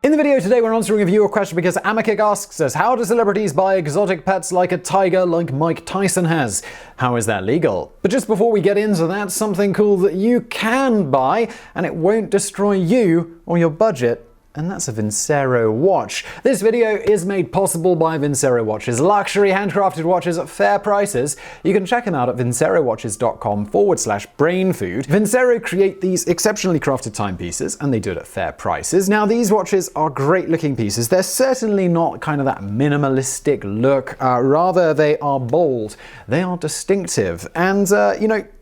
In the video today, we're answering a viewer question because Amakik asks us, how do celebrities buy exotic pets like a tiger like Mike Tyson has? How is that legal? But just before we get into that, something cool that you can buy and it won't destroy you or your budget. And that's a Vincero watch. This video is made possible by Vincero Watches, luxury handcrafted watches at fair prices. You can check them out at vincerowatches.com/brainfood. Vincero create these exceptionally crafted timepieces, and they do it at fair prices. Now, these watches are great looking pieces. They're certainly not kind of that minimalistic look. Rather, they are bold. They are distinctive. And,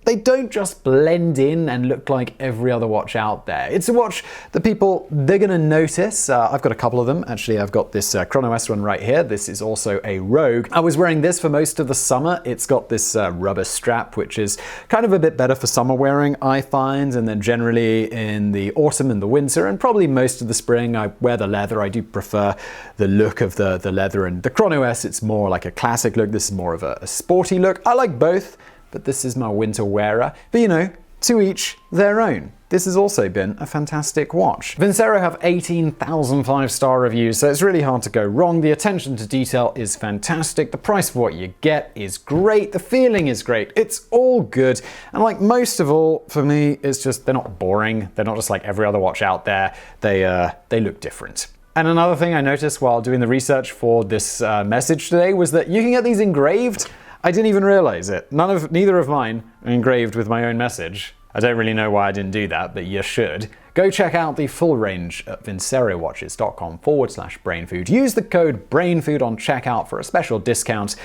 they don't just blend in and look like every other watch out there. It's a watch that they're gonna notice. I've got a couple of them. Actually, I've got this Chrono S one right here. This is also a Rogue. I was wearing this for most of the summer. It's got this rubber strap, which is kind of a bit better for summer wearing, I find. And then generally in the autumn and the winter, and probably most of the spring, I wear the leather. I do prefer the look of the leather. And the Chrono S, it's more like a classic look. This is more of a sporty look. I like both, but this is my winter wearer. But to each their own. This has also been a fantastic watch. Vincero have 18,000 5-star reviews, so it's really hard to go wrong. The attention to detail is fantastic. The price for what you get is great. The feeling is great. It's all good. And like most of all, for me, it's just they're not boring. They're not just like every other watch out there. They look different. And another thing I noticed while doing the research for this message today was that you can get these engraved. I didn't even realize it. Neither of mine are engraved with my own message. I don't really know why I didn't do that, but you should. Go check out the full range at vincerowatches.com/brainfood. Use the code BRAINFOOD on checkout for a special discount.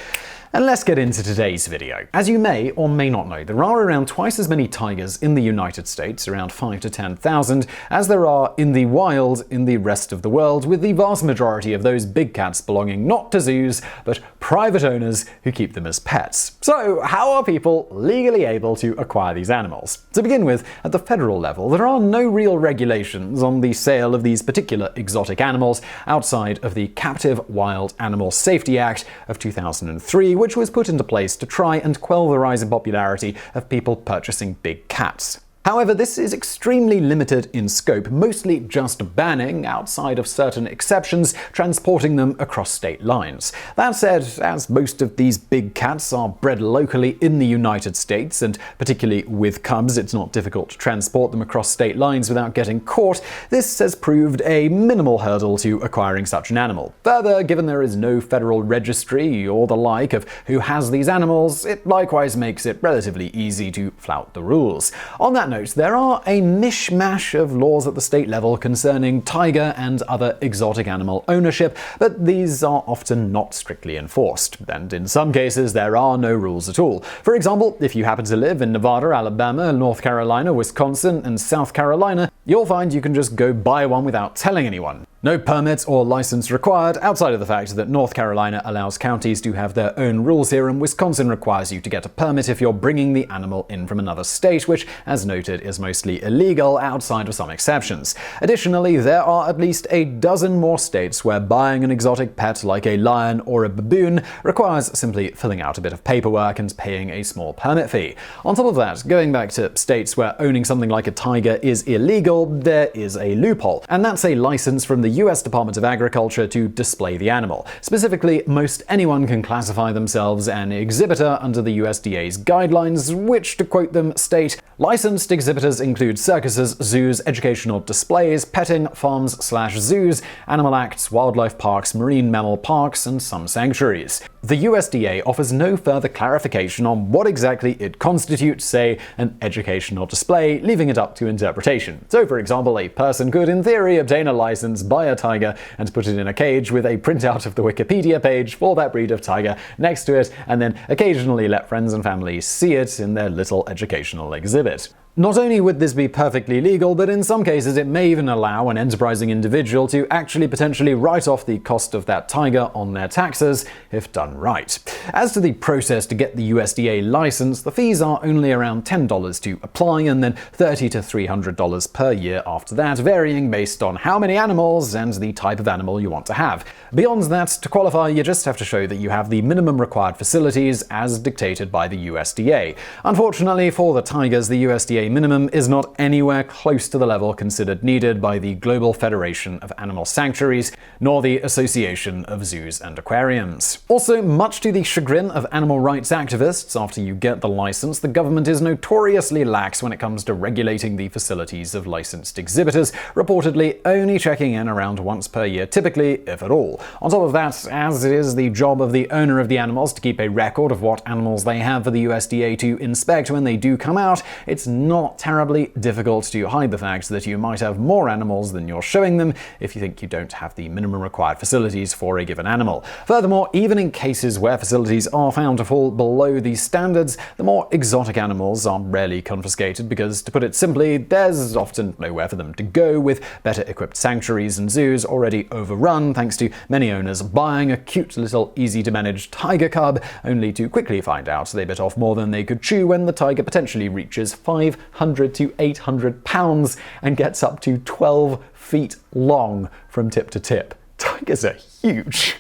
And let's get into today's video. As you may or may not know, there are around twice as many tigers in the United States, around 5,000 to 10,000, as there are in the wild in the rest of the world, with the vast majority of those big cats belonging not to zoos, but private owners who keep them as pets. So, how are people legally able to acquire these animals? To begin with, at the federal level, there are no real regulations on the sale of these particular exotic animals outside of the Captive Wild Animal Safety Act of 2003, which was put into place to try and quell the rise in popularity of people purchasing big cats. However, this is extremely limited in scope, mostly just banning, outside of certain exceptions, transporting them across state lines. That said, as most of these big cats are bred locally in the United States, and particularly with cubs, it's not difficult to transport them across state lines without getting caught, this has proved a minimal hurdle to acquiring such an animal. Further, given there is no federal registry or the like of who has these animals, it likewise makes it relatively easy to flout the rules. On that note, there are a mishmash of laws at the state level concerning tiger and other exotic animal ownership, but these are often not strictly enforced, and in some cases there are no rules at all. For example, if you happen to live in Nevada, Alabama, North Carolina, Wisconsin, and South Carolina, you'll find you can just go buy one without telling anyone. No permit or license required, outside of the fact that North Carolina allows counties to have their own rules here, and Wisconsin requires you to get a permit if you're bringing the animal in from another state, which, as noted, is mostly illegal outside of some exceptions. Additionally, there are at least a dozen more states where buying an exotic pet like a lion or a baboon requires simply filling out a bit of paperwork and paying a small permit fee. On top of that, going back to states where owning something like a tiger is illegal, there is a loophole, and that's a license from the US Department of Agriculture to display the animal. Specifically, most anyone can classify themselves an exhibitor under the USDA's guidelines, which, to quote them, state, licensed exhibitors include circuses, zoos, educational displays, petting farms/zoos, animal acts, wildlife parks, marine mammal parks, and some sanctuaries. The USDA offers no further clarification on what exactly it constitutes, say, an educational display, leaving it up to interpretation. So, for example, a person could, in theory, obtain a license, buy a tiger, and put it in a cage with a printout of the Wikipedia page for that breed of tiger next to it, and then occasionally let friends and family see it in their little educational exhibit. Not only would this be perfectly legal, but in some cases it may even allow an enterprising individual to actually potentially write off the cost of that tiger on their taxes, if done right. As to the process to get the USDA license, the fees are only around $10 to apply, and then $30 to $300 per year after that, varying based on how many animals and the type of animal you want to have. Beyond that, to qualify, you just have to show that you have the minimum required facilities as dictated by the USDA. Unfortunately for the tigers, the USDA a minimum is not anywhere close to the level considered needed by the Global Federation of Animal Sanctuaries, nor the Association of Zoos and Aquariums. Also, much to the chagrin of animal rights activists, after you get the license, the government is notoriously lax when it comes to regulating the facilities of licensed exhibitors, reportedly only checking in around once per year, typically, if at all. On top of that, as it is the job of the owner of the animals to keep a record of what animals they have for the USDA to inspect when they do come out, it's not terribly difficult to hide the fact that you might have more animals than you're showing them if you think you don't have the minimum required facilities for a given animal. Furthermore, even in cases where facilities are found to fall below these standards, the more exotic animals are rarely confiscated because, to put it simply, there's often nowhere for them to go, with better equipped sanctuaries and zoos already overrun thanks to many owners buying a cute little easy to manage tiger cub only to quickly find out they bit off more than they could chew when the tiger potentially reaches 500 to 800 pounds and gets up to 12 feet long from tip to tip. Tigers are huge.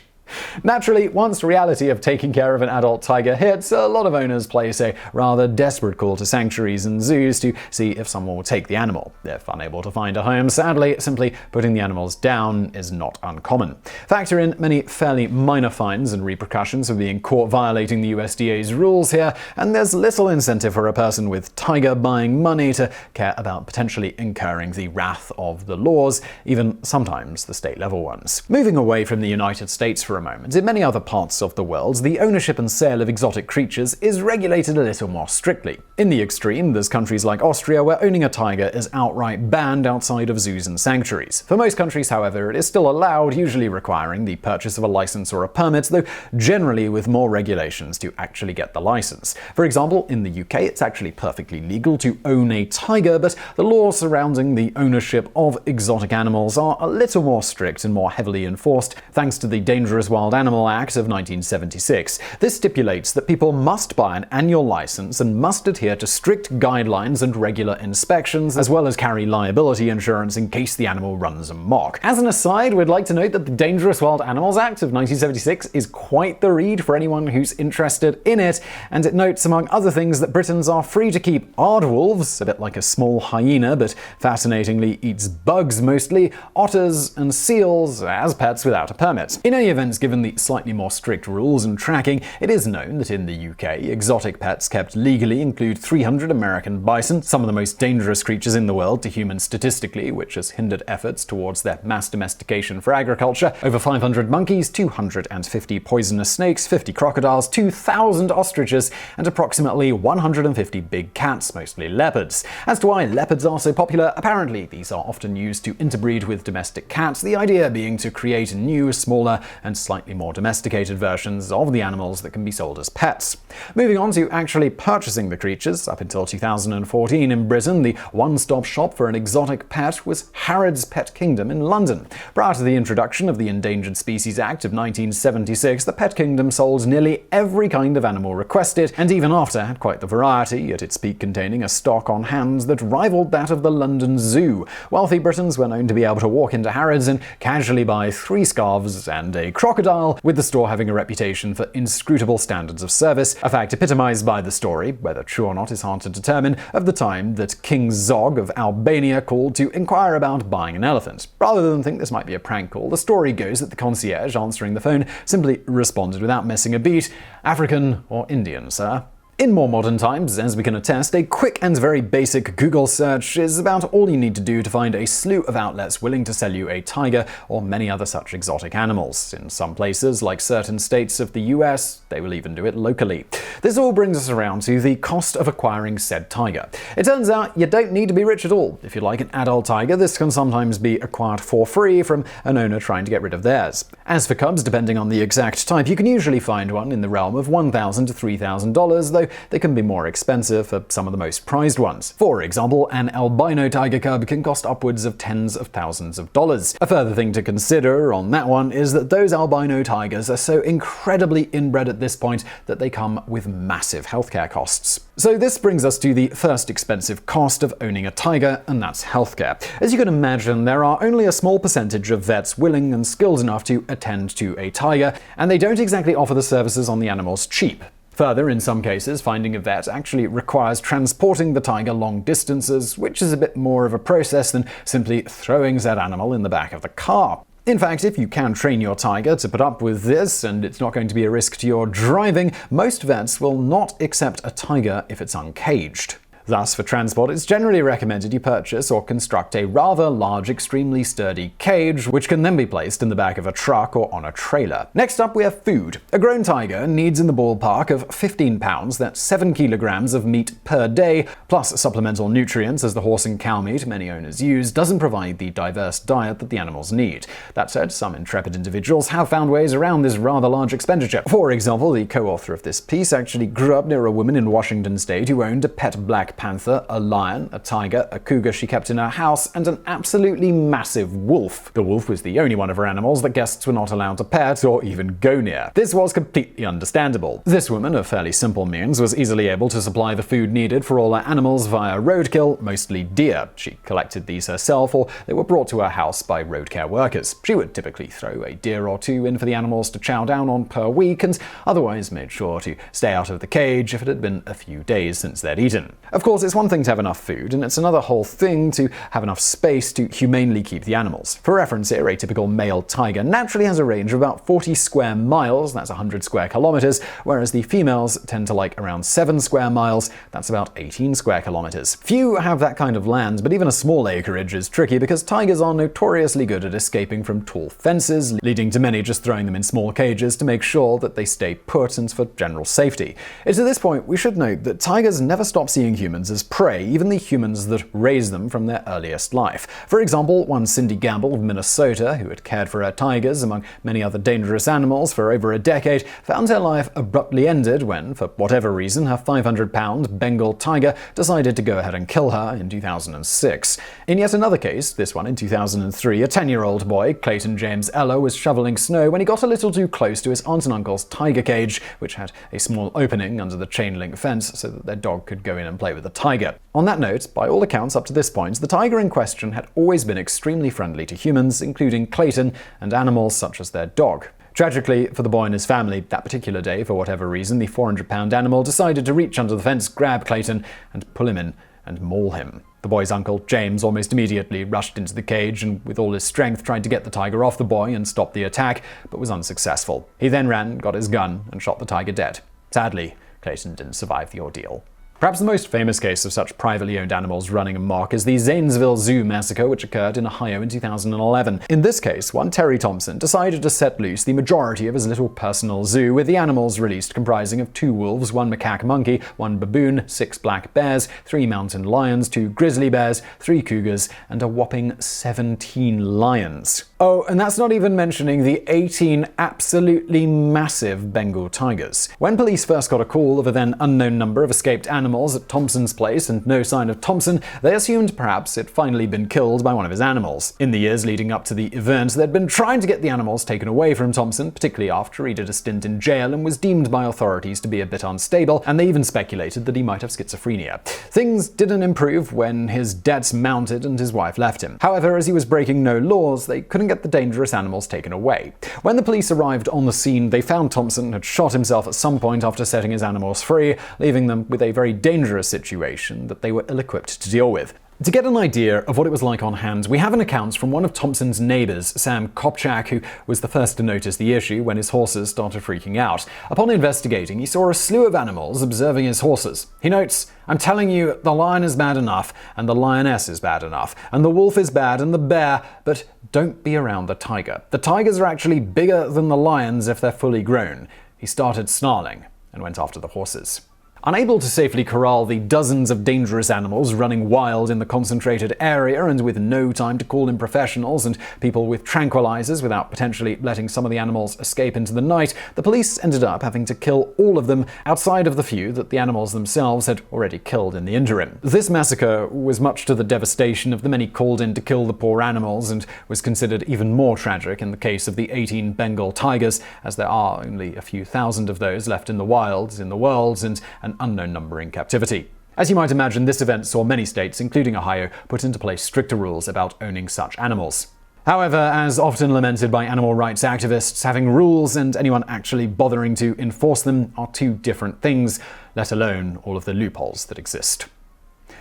Naturally, once the reality of taking care of an adult tiger hits, a lot of owners place a rather desperate call to sanctuaries and zoos to see if someone will take the animal. If unable to find a home, sadly, simply putting the animals down is not uncommon. Factor in many fairly minor fines and repercussions for being caught violating the USDA's rules here, and there's little incentive for a person with tiger buying money to care about potentially incurring the wrath of the laws, even sometimes the state-level ones. Moving away from the United States for a moment, in many other parts of the world, the ownership and sale of exotic creatures is regulated a little more strictly. In the extreme, there's countries like Austria where owning a tiger is outright banned outside of zoos and sanctuaries. For most countries, however, it is still allowed, usually requiring the purchase of a license or a permit, though generally with more regulations to actually get the license. For example, in the UK, it's actually perfectly legal to own a tiger, but the laws surrounding the ownership of exotic animals are a little more strict and more heavily enforced, thanks to the Dangerous Wild Animal Act of 1976. This stipulates that people must buy an annual license and must adhere to strict guidelines and regular inspections, as well as carry liability insurance in case the animal runs amok. As an aside, we'd like to note that the Dangerous Wild Animals Act of 1976 is quite the read for anyone who's interested in it, and it notes, among other things, that Britons are free to keep aardwolves, a bit like a small hyena but fascinatingly eats bugs mostly, otters and seals as pets without a permit. In any event, given the slightly more strict rules and tracking, it is known that in the UK, exotic pets kept legally include 300 American bison, some of the most dangerous creatures in the world to humans statistically, which has hindered efforts towards their mass domestication for agriculture, over 500 monkeys, 250 poisonous snakes, 50 crocodiles, 2,000 ostriches, and approximately 150 big cats, mostly leopards. As to why leopards are so popular, apparently these are often used to interbreed with domestic cats, the idea being to create new, smaller, and slightly more domesticated versions of the animals that can be sold as pets. Moving on to actually purchasing the creatures, up until 2014 in Britain, the one-stop shop for an exotic pet was Harrods Pet Kingdom in London. Prior to the introduction of the Endangered Species Act of 1976, the Pet Kingdom sold nearly every kind of animal requested, and even after had quite the variety, at its peak containing a stock on hand that rivaled that of the London Zoo. Wealthy Britons were known to be able to walk into Harrods and casually buy 3 scarves and a crocodile, with the store having a reputation for inscrutable standards of service, a fact epitomized by the story, whether true or not is hard to determine, of the time that King Zog of Albania called to inquire about buying an elephant. Rather than think this might be a prank call, the story goes that the concierge answering the phone simply responded without missing a beat, "African or Indian, sir?" In more modern times, as we can attest, a quick and very basic Google search is about all you need to do to find a slew of outlets willing to sell you a tiger or many other such exotic animals. In some places, like certain states of the US, they will even do it locally. This all brings us around to the cost of acquiring said tiger. It turns out you don't need to be rich at all. If you like an adult tiger, this can sometimes be acquired for free from an owner trying to get rid of theirs. As for cubs, depending on the exact type, you can usually find one in the realm of $1,000 to $3,000, though they can be more expensive for some of the most prized ones. For example, an albino tiger cub can cost upwards of tens of thousands of dollars. A further thing to consider on that one is that those albino tigers are so incredibly inbred at this point that they come with massive healthcare costs. So this brings us to the first expensive cost of owning a tiger, and that's healthcare. As you can imagine, there are only a small percentage of vets willing and skilled enough to attend to a tiger, and they don't exactly offer the services on the animals cheap. Further, in some cases, finding a vet actually requires transporting the tiger long distances, which is a bit more of a process than simply throwing said animal in the back of the car. In fact, if you can train your tiger to put up with this, and it's not going to be a risk to your driving, most vets will not accept a tiger if it's uncaged. Thus, for transport, it's generally recommended you purchase or construct a rather large, extremely sturdy cage, which can then be placed in the back of a truck or on a trailer. Next up, we have food. A grown tiger needs in the ballpark of 15 pounds, that's 7 kilograms of meat per day, plus supplemental nutrients, as the horse and cow meat many owners use doesn't provide the diverse diet that the animals need. That said, some intrepid individuals have found ways around this rather large expenditure. For example, the co-author of this piece actually grew up near a woman in Washington state who owned a pet black panther, a lion, a tiger, a cougar she kept in her house, and an absolutely massive wolf. The wolf was the only one of her animals that guests were not allowed to pet or even go near. This was completely understandable. This woman, of fairly simple means, was easily able to supply the food needed for all her animals via roadkill, mostly deer. She collected these herself, or they were brought to her house by road care workers. She would typically throw a deer or two in for the animals to chow down on per week, and otherwise made sure to stay out of the cage if it had been a few days since they'd eaten. Of course, it's one thing to have enough food, and it's another whole thing to have enough space to humanely keep the animals. For reference here, a typical male tiger naturally has a range of about 40 square miles, that's 100 square kilometers, whereas the females tend to like around 7 square miles, that's about 18 square kilometers. Few have that kind of land, but even a small acreage is tricky because tigers are notoriously good at escaping from tall fences, leading to many just throwing them in small cages to make sure that they stay put and for general safety. It's at this point we should note that tigers never stop seeing humans as prey, even the humans that raised them from their earliest life. For example, one Cindy Gamble of Minnesota, who had cared for her tigers among many other dangerous animals for over a decade, found her life abruptly ended when, for whatever reason, her 500-pound Bengal tiger decided to go ahead and kill her in 2006. In yet another case, this one in 2003, a 10-year-old boy, Clayton James Eller, was shoveling snow when he got a little too close to his aunt and uncle's tiger cage, which had a small opening under the chain-link fence so that their dog could go in and play with the tiger. On that note, by all accounts up to this point, the tiger in question had always been extremely friendly to humans, including Clayton, and animals such as their dog. Tragically for the boy and his family, that particular day, for whatever reason, the 400-pound animal decided to reach under the fence, grab Clayton, and pull him in and maul him. The boy's uncle, James, almost immediately rushed into the cage and with all his strength tried to get the tiger off the boy and stop the attack, but was unsuccessful. He then ran, got his gun, and shot the tiger dead. Sadly, Clayton didn't survive the ordeal. Perhaps the most famous case of such privately owned animals running amok is the Zanesville Zoo massacre, which occurred in Ohio in 2011. In this case, one Terry Thompson decided to set loose the majority of his little personal zoo, with the animals released comprising of 2 wolves, 1 macaque monkey, 1 baboon, 6 black bears, 3 mountain lions, 2 grizzly bears, 3 cougars, and a whopping 17 lions. Oh, and that's not even mentioning the 18 absolutely massive Bengal tigers. When police first got a call of a then unknown number of escaped animals at Thompson's place and no sign of Thompson, they assumed perhaps it'd finally been killed by one of his animals. In the years leading up to the event, they'd been trying to get the animals taken away from Thompson, particularly after he did a stint in jail and was deemed by authorities to be a bit unstable, and they even speculated that he might have schizophrenia. Things didn't improve when his debts mounted and his wife left him. However, as he was breaking no laws, they couldn't get the dangerous animals taken away. When the police arrived on the scene, they found Thompson had shot himself at some point after setting his animals free, leaving them with a very dangerous situation that they were ill-equipped to deal with. To get an idea of what it was like on hand, we have an account from one of Thompson's neighbors, Sam Kopchak, who was the first to notice the issue when his horses started freaking out. Upon investigating, he saw a slew of animals observing his horses. He notes, "I'm telling you, the lion is bad enough, and the lioness is bad enough, and the wolf is bad, and the bear, but don't be around the tiger. The tigers are actually bigger than the lions if they're fully grown." He started snarling and went after the horses. Unable to safely corral the dozens of dangerous animals running wild in the concentrated area, and with no time to call in professionals and people with tranquilizers without potentially letting some of the animals escape into the night, the police ended up having to kill all of them outside of the few that the animals themselves had already killed in the interim. This massacre was much to the devastation of the many called in to kill the poor animals, and was considered even more tragic in the case of the 18 Bengal tigers, as there are only a few thousand of those left in the wilds in the world, and an unknown number in captivity. As you might imagine, this event saw many states, including Ohio, put into place stricter rules about owning such animals. However, as often lamented by animal rights activists, having rules and anyone actually bothering to enforce them are two different things, let alone all of the loopholes that exist.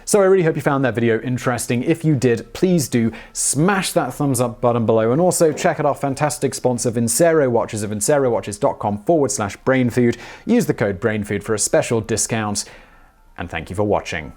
So I really hope you found that video interesting. If you did, please do smash that thumbs up button below, and also check out our fantastic sponsor Vincero Watches at vincerowatches.com/brainfood. Use the code BRAINFOOD for a special discount, and thank you for watching.